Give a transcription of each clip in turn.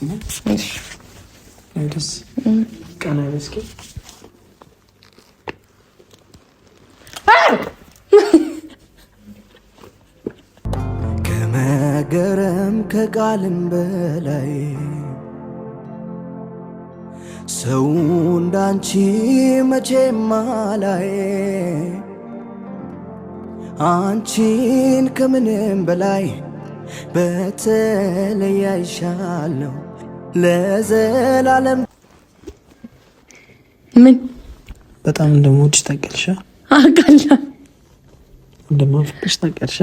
ماشي بس انا بسكي ከመገረም ከቃልም በላይ ሰው እንዳንቺ መቼም አላይ አንቺን ከምንም በላይ በተለይ አይሻለሁ ለዘላለም ምን በጣም እንደምወድሽ ታውቂያለሽ አውቃለሁ እንደማፈቅርሽ ታውቂያለሽ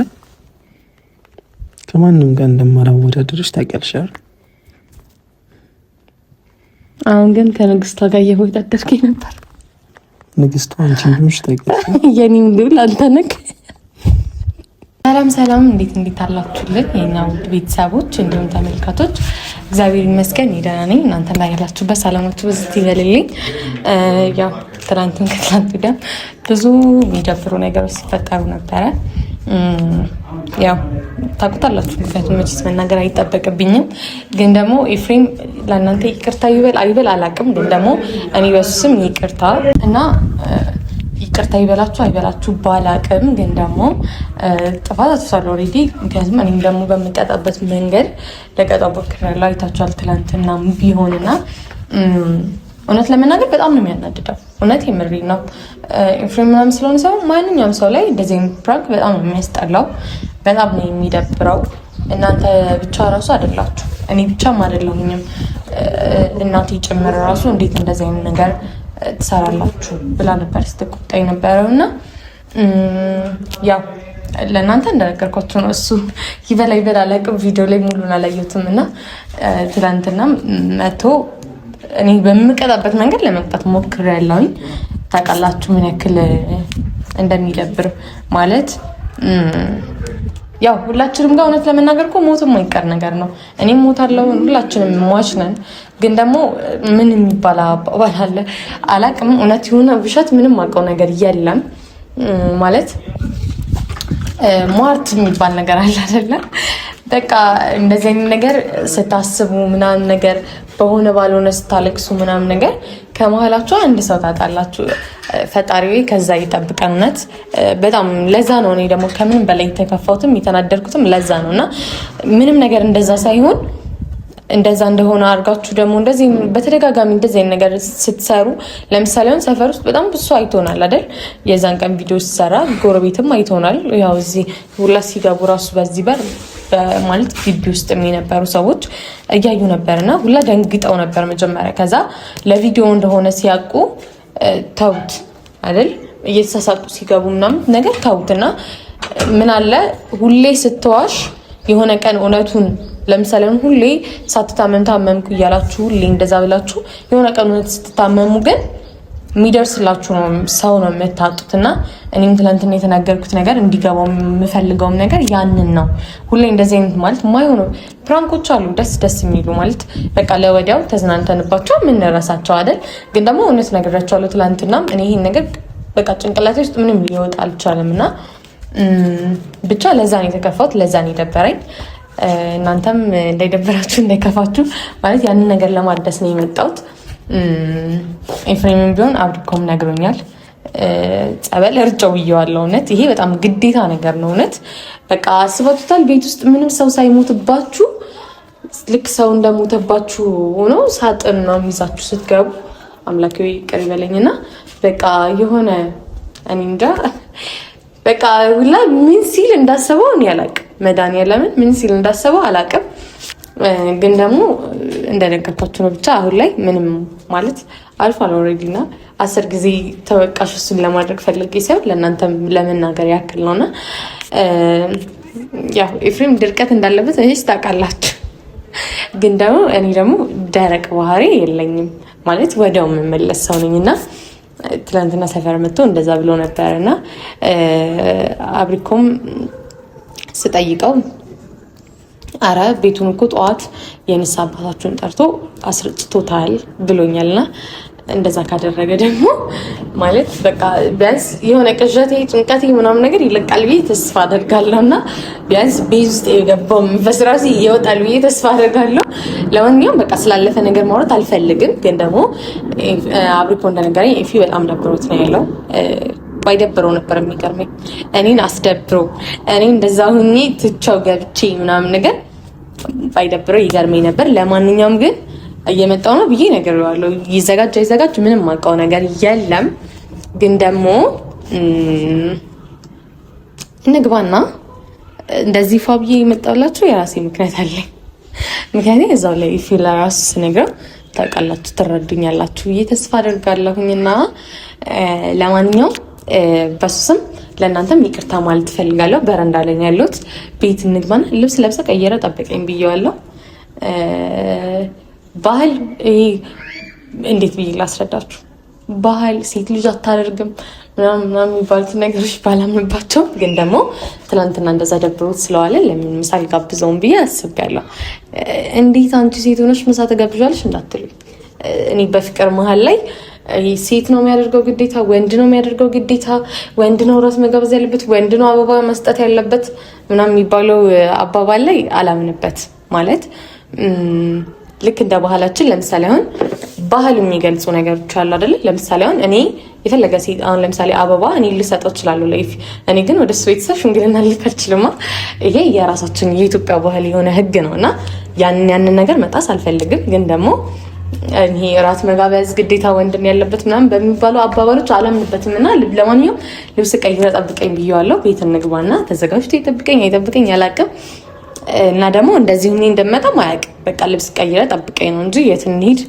ከማንም ጋር እንደማላወዳደርሽ ታውቂያለሽ አሁን ግን ከንግስቷ ጋር እየወዳደርኩኝ ነበር ንግስቷ አንቺ እንደምሽ ታውቂያለሽ የኔም ልብል አንተ ነህ ሰላም እንዴት አላችሁልኝ የኛ ውድ ቤተሰቦች እንዲሁም ተመልካቾች እግዚአብሔር ይመስገን ደህና ነኝ እናንተ ላይ ያላችሁበት ሰላማችሁ በዚህ ይበልልኝ ያው ትናንትም ከትናንት ወዲያ ብዙ የሚደብሩ ነገሮች ሲፈጠሩ ነበረ ያው ታውቁታላችሁ ምክንያቱም መቼስ መናገር አይጠበቅብኝም ግን ደግሞ ኤፍሬም ለእናንተ ይቅርታ ይበል አላውቅም ግን ደግሞ እኔ በሱ ስም ይቅርታ እና ይቅርታ ይበላችሁ አይበላችሁ ባላቅም ግን ደግሞ ጥፋት አጥፍቷል ኦሬዲ ምክንያቱም እኔም ደግሞ በምቀጣበት መንገድ ለቀጣው ሞክሬያለሁ አይታችኋል ትናንትና ቢሆንና እውነት ለመናገር በጣም ነው የሚያናድደው እውነት የምሬ ነው ኤፍሬም ምናምን ስለሆነ ሰው ማንኛውም ሰው ላይ እንደዚህ ፕራንክ በጣም ነው የሚያስጠላው በጣም ነው የሚደብረው እናንተ ብቻ ራሱ አይደላችሁ እኔ ብቻም አይደለሁኝም እናቴ ጭምር ራሱ እንዴት እንደዚህ አይነት ነገር ትሰራላችሁ ብላ ነበር ስትቆጣኝ ነበረውና ያው ለእናንተ እንደነገርኳችሁ ነው እሱ ይበላ አላውቅም ቪዲዮ ላይ ሙሉን አላየሁትም እና ትናንትና መቶ እኔ በምቀጣበት መንገድ ለመቅጣት ሞክሬያለሁኝ ታውቃላችሁ ምን ያክል እንደሚደብር ማለት ያው ሁላችንም ጋር እውነት ለመናገር እኮ ሞት የማይቀር ነገር ነው እኔም ሞታለሁ ሁላችንም ሟች ነን ግን ደግሞ ምን የሚባል አባባል አለ አላውቅም እውነት የሆነ ውሸት ምንም አውቀው ነገር የለም ማለት ሟርት የሚባል ነገር አለ አይደለ በቃ እንደዚህ አይነት ነገር ስታስቡ ምናምን ነገር በሆነ ባልሆነ ስታለቅሱ ምናምን ነገር ከመሀላችሁ አንድ ሰው ታጣላችሁ ፈጣሪው ከዛ ይጠብቀንነት በጣም ለዛ ነው እኔ ደግሞ ከምንም በላይ ተከፋውትም የተናደርኩትም ለዛ ነውና ምንም ነገር እንደዛ ሳይሆን እንደዛ እንደሆነ አርጋችሁ ደግሞ እንደዚህ በተደጋጋሚ እንደዚህ አይነት ነገር ስትሰሩ ለምሳሌ አሁን ሰፈር ውስጥ በጣም ብዙ አይቶናል አይደል የዛን ቀን ቪዲዮ ሲሰራ ጎረቤትም አይቶናል ያው እዚህ ሁላ ሲገቡ ራሱ በዚህ በር ማለት ግቢ ውስጥ የነበሩ ሰዎች እያዩ ነበርና ሁላ ደንግጠው ነበር መጀመሪያ ከዛ ለቪዲዮ እንደሆነ ሲያውቁ ተውት አይደል እየተሳሳቁ ሲገቡ ምናምን ነገር ተውትና ምን አለ ሁሌ ስትዋሽ የሆነ ቀን እውነቱን ለምሳሌ ሁሌ ሳትታመምኩ እያላችሁ ሁሌ እንደዛ ብላችሁ የሆነ ቀን እውነት ስትታመሙ ግን የሚደርስላችሁ ነው ሰው ነው የምታጡትና እኔም ትናንትና የተናገርኩት ነገር እንዲገባው የምፈልገውም ነገር ያንን ነው ሁሌ እንደዚህ አይነት ማለት ማይሆነው ፕራንኮች አሉ ደስ የሚሉ ማለት በቃ ለወዲያው ተዝናንተንባቸው የምንረሳቸው አይደል ግን ደግሞ እውነት ነገራቸዋለሁ ትናንትና እኔ ይሄን ነገር በቃ ጭንቅላቴ ውስጥ ምንም ሊወጣ አልቻለምና ብቻ ለዛ ነው የተከፋሁት ለዛ ነው የደበረኝ እናንተም እንዳይደብራችሁ እንዳይከፋችሁ ማለት ያንን ነገር ለማድረስ ነው የመጣሁት ኤፍሬምም ቢሆን አብሪኮም ነግሮኛል ጸበል እርጨው ይያለው እውነት ይሄ በጣም ግዴታ ነገር ነው እውነት በቃ አስባችሁታል ቤት ውስጥ ምንም ሰው ሳይሞትባችሁ ልክ ሰው እንደሞተባችሁ ሆኖ ሳጥን ነው ይዛችሁ ስትገቡ አምላኬው ይቅር ይበለኝና በቃ የሆነ እኔ እንጃ በቃ ሁላ ምን ሲል እንዳሰበው እኔ አላውቅም መድኃኒዓለምን ምን ሲል እንዳሰበው አላውቅም ግን ደግሞ እንደነገርኳችሁ ነው ብቻ አሁን ላይ ምንም ማለት አልፏል ኦሬዲና 10 ጊዜ ተወቃሽ እሱን ለማድረግ ፈልጌ ሳይሆን ለእናንተም ለመናገር ያክል ነውና ያው ኤፍሬም ድርቀት እንዳለበት እሺ ታውቃላችሁ ግን ደግሞ እኔ ደግሞ ደረቅ ባህሪ የለኝም ማለት ወዲያው የምመለስ ሰው ነኝና ትላንትና ሰፈር መጥቶ እንደዛ ብሎ ነበርና አብሪኮም ስጠይቀው አረ ቤቱን እኮ ጠዋት የንሳ አባታችሁን ጠርቶ አስርጭቶታል ብሎኛልና እንደዛ ካደረገ ደግሞ ማለት በቃ ቢያንስ የሆነ ቅዠቴ ጭንቀቴ ምናምን ነገር ይለቃል ብዬ ተስፋ አደርጋለሁ እና ቢያንስ ቤት ውስጥ የገባው መንፈስ ራሱ ይወጣል ብዬ ተስፋ አደርጋለሁ። ለማንኛውም በቃ ስላለፈ ነገር ማውራት አልፈልግም። ግን ደግሞ አብሪኮ እንደነገረኝ ኤፊ በጣም ደብሮት ነው ያለው። ባይደብረው ነበር የሚገርመኝ። እኔን አስደብሮ እኔ እንደዛ ሁኜ ትቻው ገብቼ ምናምን ነገር ባይደብረው ይገርመኝ ነበር። ለማንኛውም ግን እየመጣው ነው ብዬ ነግሬዋለሁ። ይዘጋጅ አይዘጋጅ ምንም የማውቀው ነገር የለም። ግን ደግሞ እንግባና እንደዚህ ፋ ብዬ የመጣላችሁ የራሴ ምክንያት አለኝ። ምክንያቱም እዛው ላይ ኢፊ ለራሱ ስነግረው ታውቃላችሁ፣ ትረዱኛላችሁ ብዬ ተስፋ አደርጋለሁኝና ለማንኛውም በሱ ስም ለእናንተም ይቅርታ ማለት እፈልጋለሁ። በረንዳ ላይ ያለሁት ቤት እንግባና ልብስ ለብሰ ቀየረ ጠብቀኝ ብዬዋለሁ። ባህል ይሄ እንዴት ብዬ ላስረዳችሁ? ባህል ሴት ልጅ አታደርግም ምናምን የሚባሉት ነገሮች ባላምንባቸው፣ ግን ደግሞ ትናንትና እንደዛ ደብሮት ስለዋለ ለምን ምሳ አልጋብዘውም ብዬ አስቤያለሁ። እንዴት አንቺ ሴት ሆነሽ ምሳ ትጋብዣለሽ እንዳትሉ፣ እኔ በፍቅር መሀል ላይ ሴት ነው የሚያደርገው ግዴታ፣ ወንድ ነው የሚያደርገው ግዴታ፣ ወንድ ነው ራስ መጋበዝ ያለበት፣ ወንድ ነው አበባ መስጠት ያለበት ምናምን የሚባለው አባባል ላይ አላምንበት። ማለት ልክ እንደ ባህላችን ለምሳሌ አሁን ባህል የሚገልጹ ነገሮች አሉ አይደለ? ለምሳሌ አሁን እኔ የፈለገ ሴት አሁን ለምሳሌ አበባ እኔ ልሰጠው እችላለሁ ለይፍ፣ እኔ ግን ወደ እሱ ቤተሰብ ሽምግልና ልልክ አልችልማ። ይሄ የራሳችን የኢትዮጵያ ባህል የሆነ ህግ ነው እና ያንን ነገር መጣስ አልፈልግም። ግን ደግሞ ይሄ ራት መጋበዝ ግዴታ ወንድም ያለበት ምናምን በሚባሉ አባባሎች አላምንበትም እና ለማንኛውም ልብስ ቀይረ ጠብቀኝ ብዬዋለሁ። ቤት እንግባና ተዘጋጅቶ ይጠብቀኝ አይጠብቀኝ አላውቅም። እና ደግሞ እንደዚህ ሁኔ እንደምመጣም አያውቅም። በቃ ልብስ ቀይረ ጠብቀኝ ነው እንጂ የት እንሂድ፣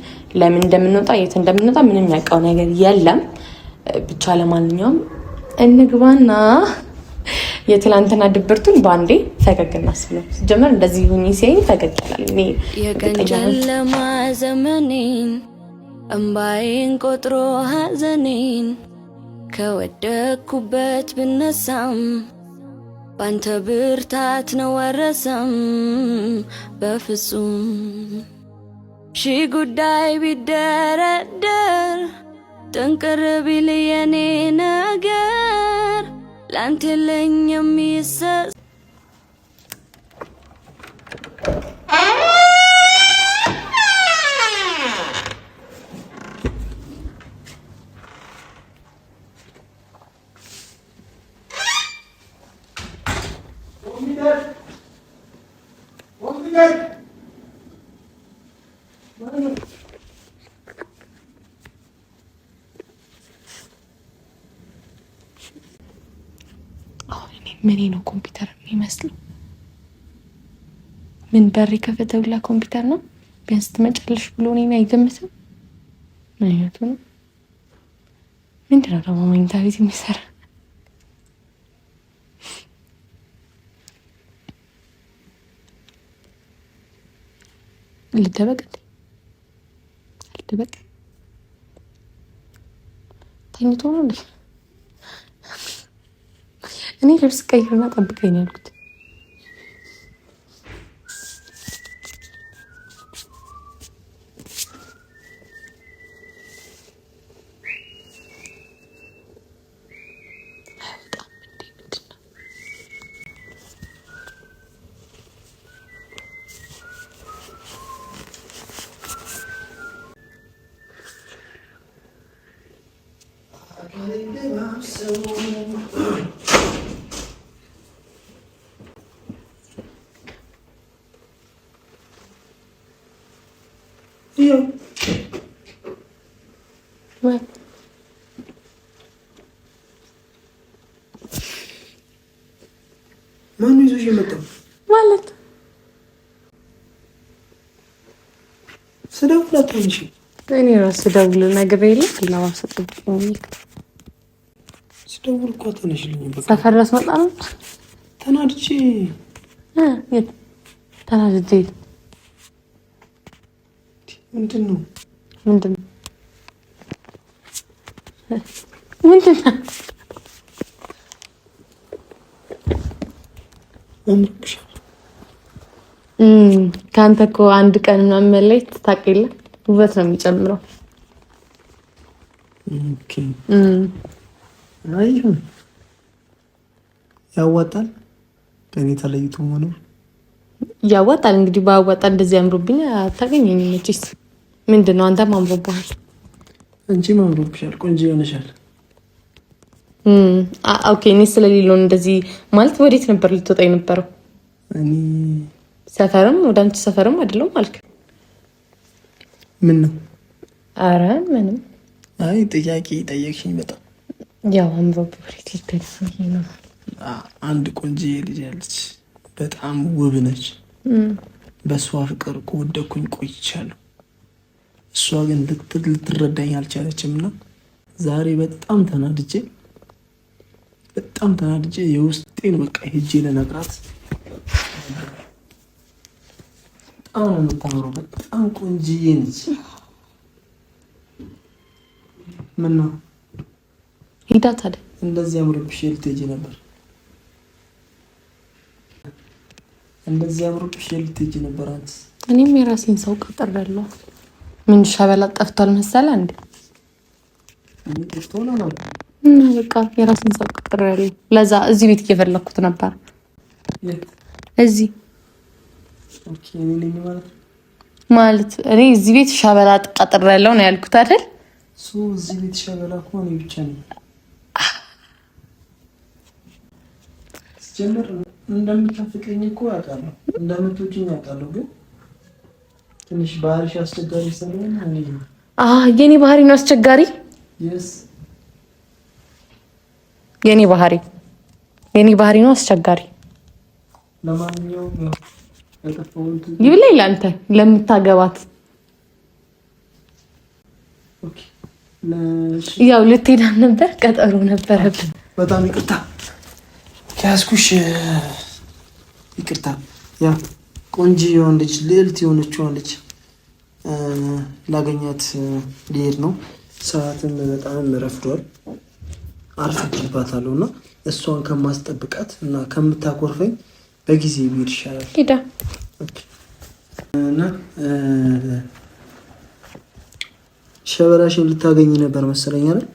ለምን እንደምንወጣ፣ የት እንደምንወጣ ምንም ያውቀው ነገር የለም። ብቻ ለማንኛውም እንግባና የትላንትና ድብርቱን በአንዴ ፈገግ እናስብለው። ሲጀመር እንደዚህ ሁኚ ሲያይ ፈገግ ይላል። የቀን ጨለማ ዘመኔን እምባዬን ቆጥሮ ሐዘኔን ከወደኩበት ብነሳም ባንተ ብርታት ነው ወረሰም በፍጹም ሺ ጉዳይ ቢደረደር ጥንቅር ቢል የኔ ነገር ላንተ የለኝ የሚሰጥ ምን ነው ኮምፒውተር የሚመስለው? ምን በር ከፈተውላ ኮምፒውተር ነው? ቢያንስ ትመጫለሽ ብሎ እኔን አይገምትም? ምን አይነቱ ነው? ምንድን ነው ደግሞ መኝታ ቤት የሚሰራ? ልደበቅ ተኝቶ ነው እንዴ? እኔ ልብስ ቀይርና ጠብቀኝ ያልኩት። ማን ይዞሽ የመጣው ማለት ስደውል አትሆንሽ። እኔ ራስ ደውል ነገር የለም ለማሰጥብኝ ስደውል እኮ አትሆንሽልኝ። በቃ ሰፈር ድረስ መጣ ነው ተናድጄ ምንድን ነው አምሮብሻል። ከአንተ እኮ አንድ ቀን ምናምን መለየት ታውቅ የለ ውበት ነው የሚጨምረው። ኦኬ አይሁን ያዋጣል። ከኔ ተለይቶ መኖር ያዋጣል። እንግዲህ ባዋጣ እንደዚህ አምሮብኝ አታገኘኝም መቼስ። ምንድነው አንተም አምሮብሃል። አንቺም አምሮብሻል፣ ቆንጆ ሆነሻል። ኦኬ እኔ ስለሌለው እንደዚህ ማለት ወዴት ነበር ልትወጣ የነበረው? እኔ ሰፈርም ወደ አንቺ ሰፈርም አይደለም አልክ። ምን ነው? አረ ምንም። አይ ጥያቄ ጠየቅሽኝ። በጣም ያው አምሮብህ ወዴት ልትሄድ ነው? አንድ ቆንጆ ልጅ ያለች በጣም ውብ ነች። በእሷ ፍቅር ከወደኩኝ ቆይቻለሁ። እሷ ግን ልትረዳኝ አልቻለችም እና ዛሬ በጣም ተናድጄ የውስጤን በቃ ሄጄ ለነግራት። በጣም ነው የምታምረው፣ በጣም ቆንጅዬ ነች። ምን ነው ሂዳ ታዲያ እንደዚህ አምሮብሽ ልትሄጂ ነበር? አንቺ? እኔም የራሴን ሰው ቀጥሬያለሁ። ምን ሸበላ ጠፍቷል መሰለ እንዴ? እኔ ጠፍቷል ነው በቃ የራሴን ሰው ቀጥሬያለሁ። ለዛ እዚህ ቤት እየፈለኩት ነበር። እዚህ ኦኬ እኔ ነኝ ማለት እኔ እዚህ ቤት ሸበላ ቀጥሬያለሁ ነው ያልኩት አይደል? እዚህ ቤት ሸበላ እኮ እኔ ብቻ ነኝ። ጀምር እንደምታፍቀኝ እኮ አውቃለሁ፣ እንደምትወጂኝ አውቃለሁ። ግን ትንሽ ባህሪሽ አስቸጋሪ ስለሆነ እኔ የኔ ባህሪ ነው አስቸጋሪ። የኔ ባህሪ ነው አስቸጋሪ። ለማንኛውም ይብላኝ ለአንተ ለምታገባት ያው ልትሄድ ነበር፣ ቀጠሮ ነበረብን። በጣም ይቅርታ ያስኩሽ። ይቅርታ ያ ቆንጆ የሆነች ልዕልት የሆነችው ልጅ ላገኛት ሊሄድ ነው። ሰዓትም በጣም ረፍዷል፣ አርፍጄባታለሁ እና እሷን ከማስጠብቃት እና ከምታኮርፈኝ በጊዜ ብሄድ ይሻላል። ሄዳ እና ሸበላሽን ልታገኝ ነበር መሰለኝ አይደል?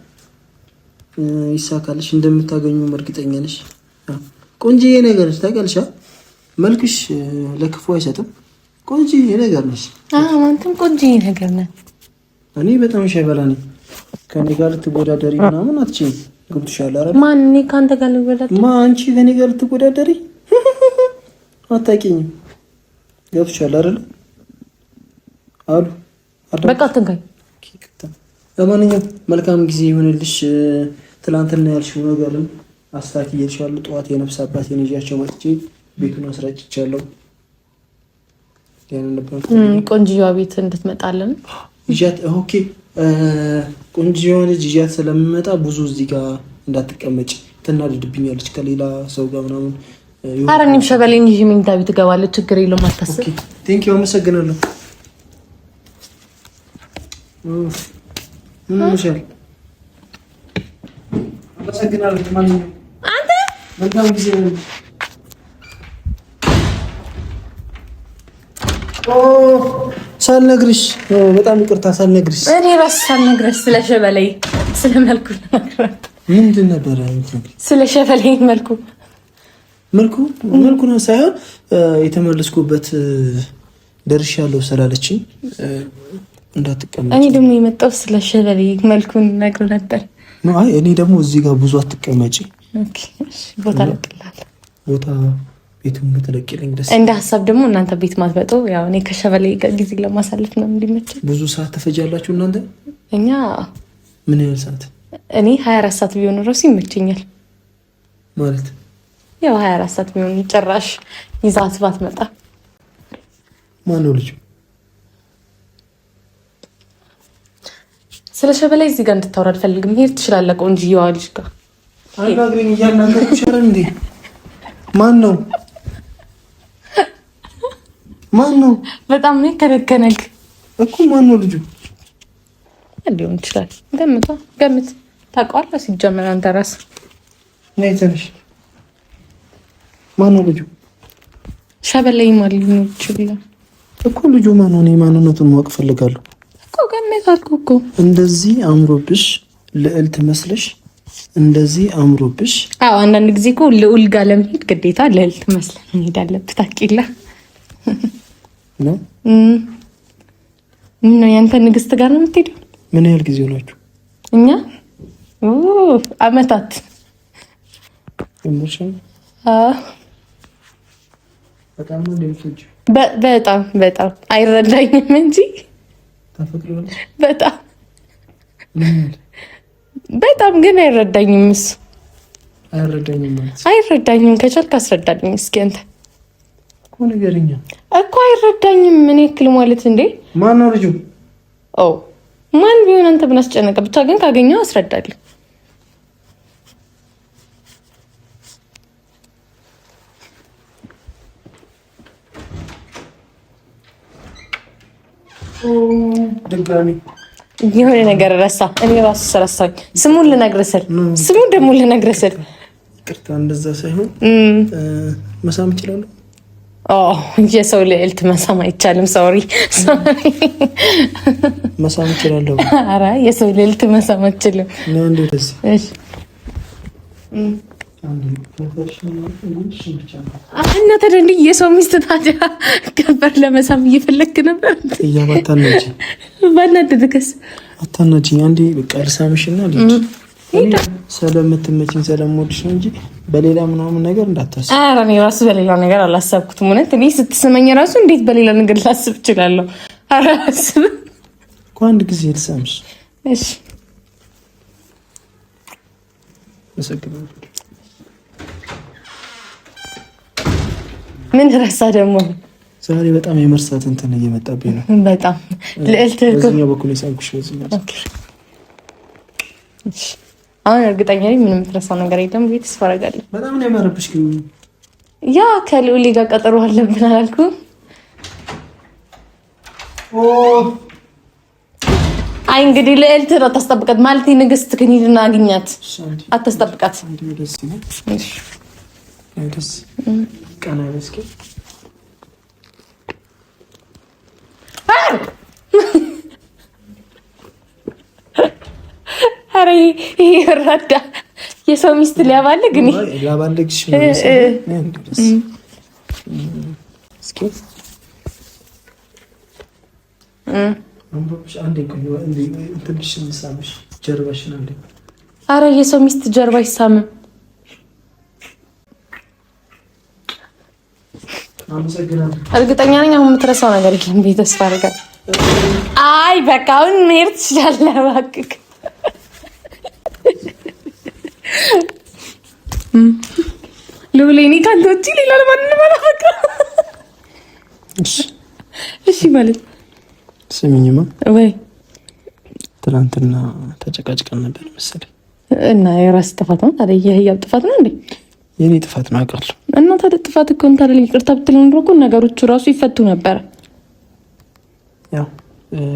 ይሳካልሽ፣ እንደምታገኙም እርግጠኛ ነሽ። ቆንጆዬ ነገር ነሽ ታውቂያለሽ። መልክሽ ለክፉ አይሰጥም። ቆንጆዬ ነገር ነሽ። አንተም ቆንጆዬ ነገር ነህ። እኔ በጣም ሸበላ ነኝ። ከኔ ጋር ልትወዳደሪ ምናምን አትችይም። ገብቶሻል አይደል? ማን እኔ ከአንተ ጋር ልወዳደር? አንቺ ከኔ ጋር ልትወዳደሪ አታውቂኝም። ገብቶሻል አይደል? በቃ አትንካኝ። ለማንኛውም መልካም ጊዜ ይሆንልሽ። ትላንትና ያልሽው ነገርም አስተካክዬልሻለሁ። ጠዋት የነፍስ አባቴን ይዣቸው መጥቼ ቤቱን አስረጭቻለሁ። ቆንጆዋ ቤት እንድትመጣለን ይዣት። ኦኬ ቆንጆዋ ልጅ ይዣት ስለምመጣ ብዙ እዚህ ጋር እንዳትቀመጭ፣ ትናደድብኛለች ከሌላ ሰው ጋር ምናምን። ኧረ እኔም ሸበሌን ይዤ መኝታ ቤት እገባለሁ። ችግር የለውም አታስብ። ቴንኪው፣ አመሰግናለሁ። አመሰግናለሁ። ማንኛውም አንተ መልካም ጊዜ ነው። ሳልነግርሽ በጣም ይቅርታ፣ ሳልነግርሽ እኔ ራስ ሳልነግርሽ ስለ ሸበሌ ስለመልኩ ነግራት። ምንድን ነበረ? ስለ ሸበሌ መልኩ ነው ሳይሆን የተመለስኩበት ደርሻለሁ ስላለችኝ እንዳትቀመጭ። እኔ ደግሞ የመጣው ስለ ሸበሌ መልኩን ነግሮ ነበር። አይ እኔ ደግሞ እዚህ ጋር ብዙ አትቀመጪ። ቦታ ለቅልሃለሁ። ቦታ ቤቱን ብትለቅልኝ ደስ እንደ ሀሳብ ደግሞ እናንተ ቤት ማትመጡ ያው እኔ ከሸበሌ ጋር ጊዜ ለማሳለፍ ነው እንዲመች። ብዙ ሰዓት ትፈጃላችሁ እናንተ? እኛ ምን ያህል ሰዓት? እኔ 24 ሰዓት ቢሆን እራሱ ይመቸኛል። ማለት ያው 24 ሰዓት ቢሆን ጭራሽ ይዛት ባትመጣ። ማነው ልጁ? ስለ ሸበሌ እዚህ ጋር እንድታወራ አልፈልግም። ሄድ ትችላለህ ቆንጆዋ ልጅ ጋር አናግረኝ እያናገርኩሽ አይደል እንዴ? ማን ነው? በጣም ነው ከነከነክ እኮ። ማን ነው ልጁ? ሊሆን ይችላል። ገምት። ታውቀዋለህ ሲጀመር አንተ ራስህ። ነይ ትንሽ። ማን ነው ልጁ? ሸበሌ ማለት ነው ይችላል እኮ። ልጁ ማን ነው? እኔ ማንነቱን ማወቅ ፈልጋለሁ እኮ። ገምት አልኩህ እኮ። እንደዚህ አምሮብሽ ልዕልት መስለሽ እንደዚህ አምሮብሽ። አዎ አንዳንድ ጊዜ እኮ ልዑል ጋር ለመሄድ ግዴታ ልዕልት መስለን መሄድ አለብህ። ታውቂላ ነው ምን ያንተ ንግስት ጋር ነው የምትሄደው? ምን ያህል ጊዜ ሆናችሁ? እኛ አመታት በጣም አይረዳኝም እንጂ በጣም ግን አይረዳኝም። እሱ አይረዳኝም። ከቻልክ አስረዳልኝ እስኪ አንተ እኮ ንገረኛ እኮ አይረዳኝም። ምን ያክል ማለት እንዴ? ማን ነው ልጁ? ማን ቢሆን አንተ ምን አስጨነቀ? ብቻ ግን ካገኘው አስረዳልኝ። ድጋሚ የሆነ ነገር ረሳ። እኔ ራሱ ሰረሳኝ። ስሙን ልነግርህ ስል ቅርታ፣ እንደዛ ሳይሆን መሳም እችላለሁ። የሰው ልዕልት መሳም አይቻልም። ሶሪ መሳም እችላለሁ። ኧረ የሰው ልዕልት መሳም አልችልም። እና ታዲያ እንደ የሰው ሚስት ታዲያ ከበር ለመሳም እየፈለክ ነበር? እያባታለች ባናደድከስ? አታናጅኝ። አንዴ በቃ ልሳምሽና ልጅ ስለምትመችኝ ስለምወድሽ ነው እንጂ በሌላ ምናምን ነገር እንዳታስብ። ኧረ እኔ ራሱ በሌላ ነገር አላሰብኩትም። እውነት እኔ ስትስመኝ ራሱ እንዴት በሌላ ነገር ላስብ እችላለሁ? ኧረ አላስብም እኮ አንድ ጊዜ ልሳምሽ። እሺ መሰግናለሁ። ምን ረሳ ደግሞ? ዛሬ በጣም የመርሳት እንትን እየመጣብኝ ነው። በጣም ልዕልት በዚህኛው በኩል የሳምኩሽ በዚህኛው። አሁን እርግጠኛ ነኝ ምንም የምትረሳው ነገር የለም ብዬ ተስፋ አደርጋለሁ። በጣም ነው ያማረብሽ ግን ያ ከልዑሌ ጋር ቀጠሮ አለብን አላልኩም? አይ እንግዲህ ልዕልት ነው አታስጠብቃት ማለት ንግስት ግን ሂድና አግኛት። አታስጠብቃት። ቀና በስኪ አረ ይሄ ረዳ የሰው ሚስት ሊያባልግ ግን ላባልግሽ እስኪ አረ የሰው ሚስት ጀርባ አይሳምም። እርግጠኛ ነኝ አሁን የምትረሳው ነገር የለም ብዬ ተስፋ አደርጋለሁ። አይ በቃ አሁን መሄድ ትችላለህ እባክህ። ልዑሌ እኔ ከአንተ ውጪ ሌላ ለማንም አላፈቅርም። እሺ ማለት ስሚኝማ ወይ ትናንትና ተጨቃጭቀን ነበር መሰለኝ እና የራስ ጥፋት ነው ታዲያ? የህያብ ጥፋት ነው እንዴ? የኔ ጥፋት ነው አውቃለሁ። እና ታዲያ ጥፋት እኮ ታዲያ ይቅርታ ብትለው ኖሮ እኮ ነገሮቹ ራሱ ይፈቱ ነበር። ያው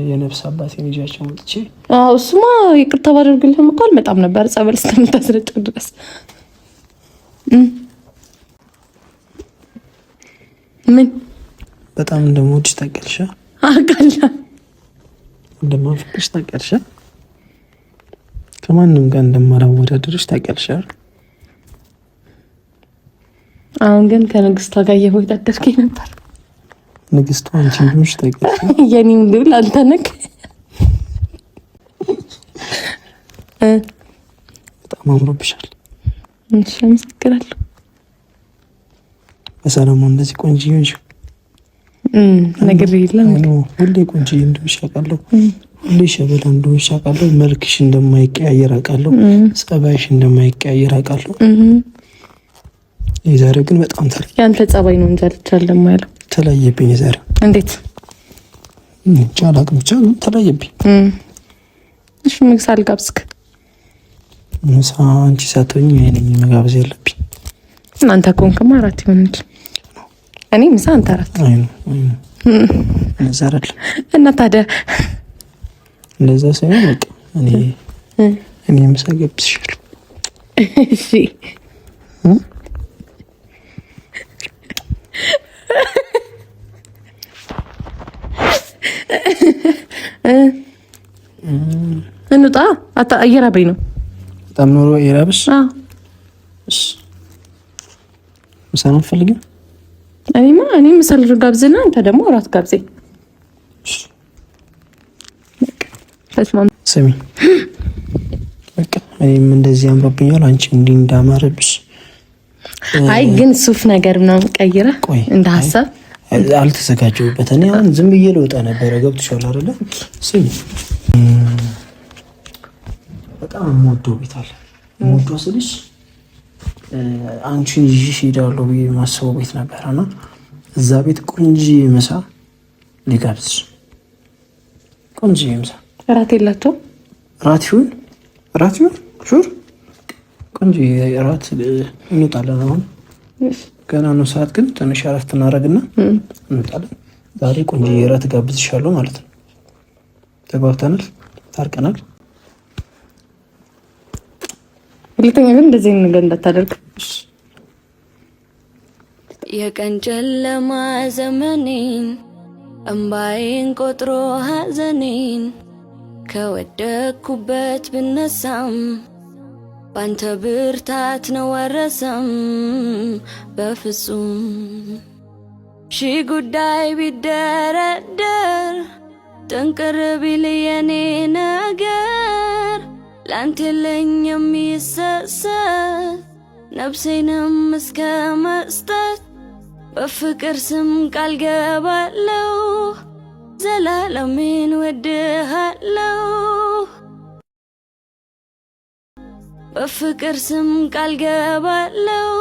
የነፍስ አባቴን ይዣቸው መጥቼ እሱማ ይቅርታ ባደርግልህም እኮ አልመጣም ነበር ጸበል እስከምታስረጭው ድረስ። ምን በጣም እንደምወድሽ ታውቂያለሽ? አውቃለሁ። እንደማፈቅርሽ ታውቂያለሽ? ከማንም ጋር እንደማላወዳደርሽ ታውቂያለሽ? አሁን ግን ከንግስቷ ጋር እየወዳደርኩኝ ነበር። ንግስቷ አንቺ እንደሆንሽ ታውቂያለሽ? የኔም ልዑል አንተ ነህ። በጣም አምሮብሻል። እሺ አመሰግናለሁ። በሰላም እንደዚህ ቆንጆ ይሆንሽ ነገር የለም። ሁሌ ቆንጆ እንደሆንሽ አውቃለሁ። ሁሌ ሸበላ እንደሆንሽ አውቃለሁ። መልክሽ እንደማይቀያየር አውቃለሁ። ጸባይሽ እንደማይቀያየር አውቃለሁ። የዛሬ ግን በጣም ያንተ ጸባይ ነው እንጂ አልቻለም ያለው ተለየብኝ። የዛሬ እንዴት አላውቅም፣ ብቻ ተለየብኝ። እሺ ምግስ አልጋብዝክ? ምሳ አንቺ ሳትሆኚ እኔ መጋበዝ ያለብኝ። እናንተ ኮንክማ አራት ይሆን እንጂ እኔ ምሳ አንተ አራት። አይ ነው እንደዛ አይደለም። እና ታዲያ እንደዛ ሳይሆን በቃ እኔ ምሳ ገብዝሻለሁ። እሺ እንውጣ። እየራበኝ ነው በጣም ኖሮ እየራበሽ? እሺ ምሳ ነው የምትፈልጊው? እኔ ምሳ ልጋብዝና አንተ ደግሞ እራት ጋብዘኝ። ስሚ በቃ እኔም እንደዚህ አምሮብኛል፣ አንቺ እንዲህ እንዳማረብሽ። አይ ግን ሱፍ ነገር ምናምን ቀይረህ እንደ ሀሳብ አልተዘጋጀሁበት። እኔ አሁን ዝም ብዬ ልወጣ ነበረ። ገብቶሻል አይደለ? ስሚ በጣም የምወደው ቤት አለ። የምወደው ስልሽ አንቺን ይዤሽ እሄዳለሁ ብዬ የማስበው ቤት ነበረና እዛ ቤት ቆንጆ ምሳ ልጋብዝሽ። ቆንጆ ምሳ። እራት የላቸውም? እራት ይሁን ሹር ቆንጆ እራት እንውጣለን። አሁን ገና ነው ሰዓት፣ ግን ትንሽ አረፍት እናደርግና እንውጣለን። ዛሬ ቆንጆ እራት ጋብዝሻለሁ ማለት ነው። ተግባብተናል? ታርቀናል? ሁለተኛ ግን እንደዚህ ነገር እንዳታደርግ። የቀን ጨለማ ዘመኔን እምባዬን ቆጥሮ ሐዘኔን ከወደኩበት ብነሳም ባንተ ብርታት ነው ወረሰም በፍጹም ሺህ ጉዳይ ቢደረደር ጥንቅር ቢል የኔ ነገር ላንተ የለኝ የሚሰሰት ነፍሴንም እስከ መስጠት በፍቅር ስም ቃል ገባለሁ ዘላለሜን ወድሃለሁ በፍቅር ስም ቃል ገባለሁ